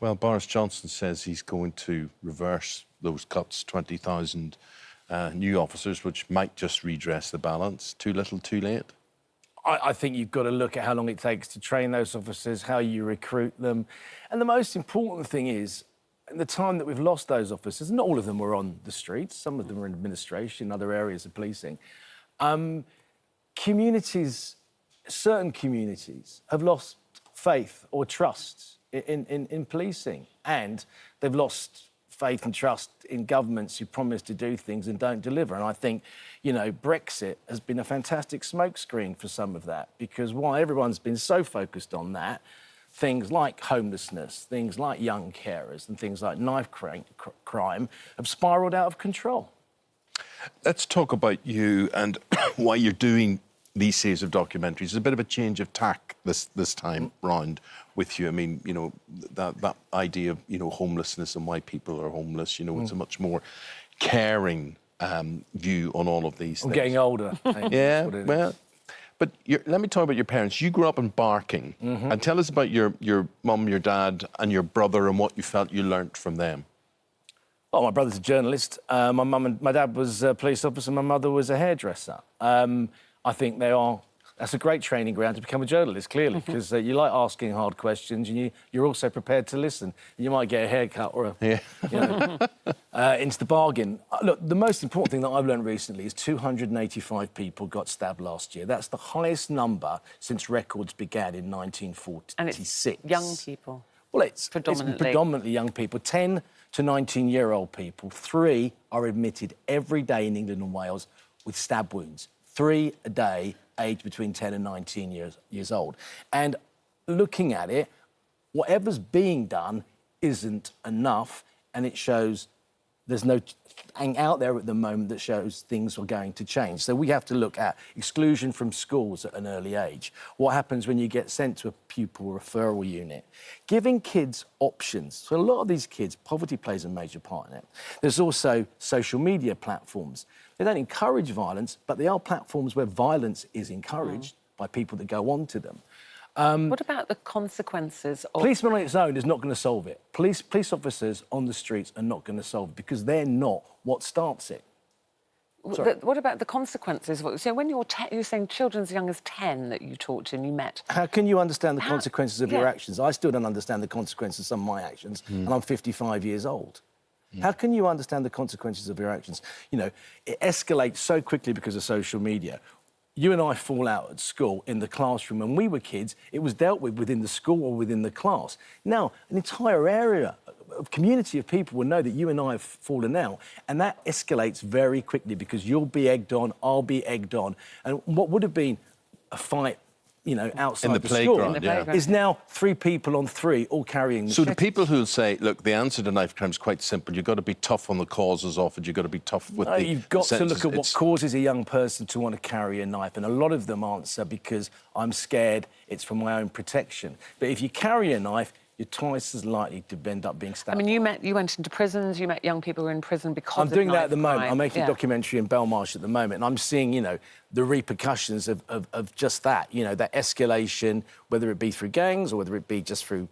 Well, Boris Johnson says he's going to reverse those cuts, 20,000 new officers, which might just redress the balance. Too little, too late? I think you've got to look at how long it takes to train those officers, how you recruit them. And the most important thing is, in the time that we've lost those officers, not all of them were on the streets, some of them were in administration, other areas of policing. Communities, certain communities, have lost faith or trust in policing, and they've lost faith and trust in governments who promise to do things and don't deliver. And I think, you know, Brexit has been a fantastic smokescreen for some of that, because while everyone's been so focused on that, things like homelessness, things like young carers and things like knife crime have spiralled out of control. Let's talk about you and why you're doing these series of documentaries. It's a bit of a change of tack this time round with you. I mean, you know, that idea of, you know, homelessness and why people are homeless, you know, it's a much more caring view on all of these things. I'm getting older. Yeah, well, but let me talk about your parents. You grew up in Barking, and tell us about your mum, your dad and your brother and what you felt you learnt from them. Oh, my brother's a journalist. My dad was a police officer, my mother was a hairdresser. I think that's a great training ground to become a journalist, clearly, because you like asking hard questions and you're also prepared to listen. You might get a haircut or into the bargain. Look, the most important thing that I've learned recently is 285 people got stabbed last year. That's the highest number since records began in 1946. And it's young people? Well, it's predominantly young people, 10 to 19-year-old people. 3 are admitted every day in England and Wales with stab wounds. 3 a day, aged between 10 and 19 years old. And looking at it, whatever's being done isn't enough, and it shows there's no thing out there at the moment that shows things are going to change. So we have to look at exclusion from schools at an early age. What happens when you get sent to a pupil referral unit? Giving kids options. So a lot of these kids, poverty plays a major part in it. There's also social media platforms. They don't encourage violence, but they are platforms where violence is encouraged by people that go onto them. What about the consequences of... Policemen on its own is not going to solve it. Police officers on the streets are not going to solve it because they're not what starts it. What about the consequences? So when you're saying children as young as 10 that you talked to and you met... How can you understand the consequences of your actions? I still don't understand the consequences of some of my actions, and I'm 55 years old. How can you understand the consequences of your actions? You know, it escalates so quickly because of social media. You and I fall out at school in the classroom. When we were kids, it was dealt with within the school or within the class. Now, an entire area, a community of people will know that you and I have fallen out, and that escalates very quickly because you'll be egged on, I'll be egged on. And what would have been a fight, you know, outside the school is now 3 people on 3 all carrying the... So the people who'll say, look, the answer to knife crime is quite simple. You've got to be tough on the causes of it. You've got to be tough with the... You've got to look at what causes a young person to want to carry a knife. And a lot of them answer because I'm scared, it's for my own protection. But if you carry a knife, you're twice as likely to end up being stabbed. I mean, you went into prisons, you met young people who are in prison because of I'm doing that at the moment. crime. I'm making a documentary in Belmarsh at the moment, and I'm seeing, you know, the repercussions of just that, you know, that escalation, whether it be through gangs or whether it be just through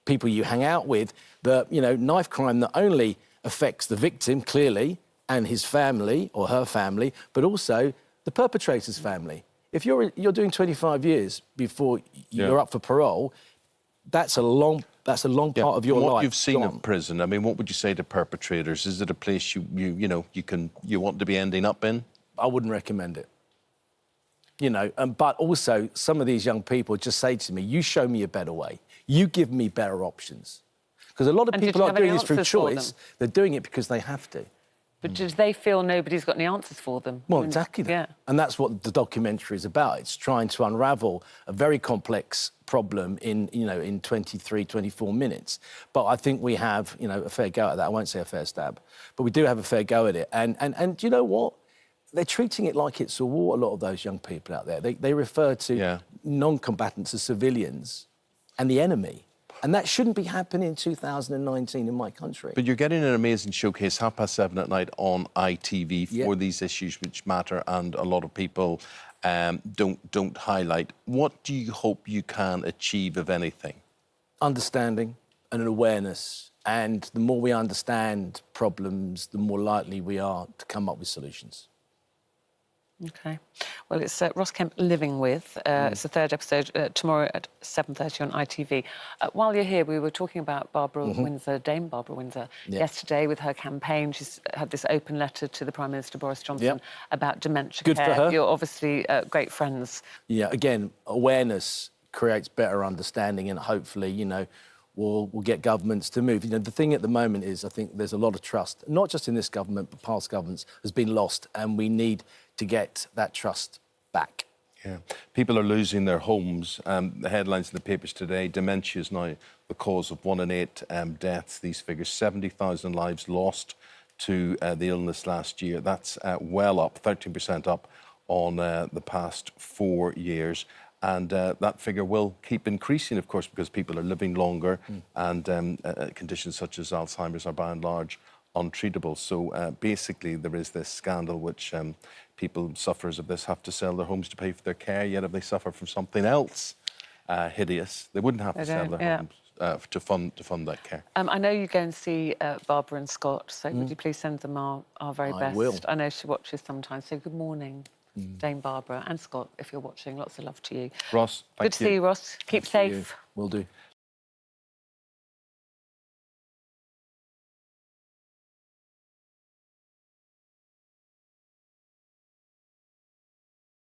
people you hang out with. But, you know, knife crime not only affects the victim, clearly, and his family or her family, but also the perpetrator's family. If you're doing 25 years before you're up for parole, that's a long part of your life. What you've seen in prison, I mean, what would you say to perpetrators? Is it a place you want to be ending up in? I wouldn't recommend it. You know, but also some of these young people just say to me, you show me a better way. You give me better options. Because a lot of people aren't doing this through choice. They're doing it because they have to. But do they feel nobody's got any answers for them? Well, exactly that. Yeah. And that's what the documentary is about. It's trying to unravel a very complex problem in 23, 24 minutes. But I think we have, you know, a fair go at that. I won't say a fair stab, but we do have a fair go at it. And do you know what? They're treating it like it's a war, a lot of those young people out there. They refer to non-combatants as civilians and the enemy. And that shouldn't be happening in 2019 in my country. But you're getting an amazing showcase, 7:30 at night on ITV for these issues which matter and a lot of people don't highlight. What do you hope you can achieve, if anything? Understanding, and an awareness. And the more we understand problems, the more likely we are to come up with solutions. OK. Well, it's Ross Kemp Living With. It's the third episode tomorrow at 7:30 on ITV. While you're here, we were talking about Barbara Windsor, Dame Barbara Windsor, yesterday with her campaign. She's had this open letter to the Prime Minister, Boris Johnson, about dementia Good care. for her. You're obviously great friends. Yeah, again, awareness creates better understanding and hopefully, you know, we'll get governments to move. You know, the thing at the moment is I think there's a lot of trust, not just in this government, but past governments, has been lost, and we need to get that trust back. Yeah. People are losing their homes. The headlines in the papers today, dementia is now the cause of 1 in 8 deaths. These figures, 70,000 lives lost to the illness last year. That's well up, 13% up on the past 4 years. And that figure will keep increasing, of course, because people are living longer and conditions such as Alzheimer's are by and large untreatable. So basically there is this scandal which people, sufferers of this, have to sell their homes to pay for their care, yet if they suffer from something else hideous, they wouldn't have to sell their homes to fund that care. I know you go and see Barbara and Scott, so would you please send them our very best? I will. I know she watches sometimes, so good morning. Dame Barbara and Scott, if you're watching, lots of love to you. Ross, thank you. Good to see you, Ross. Keep safe. Will do.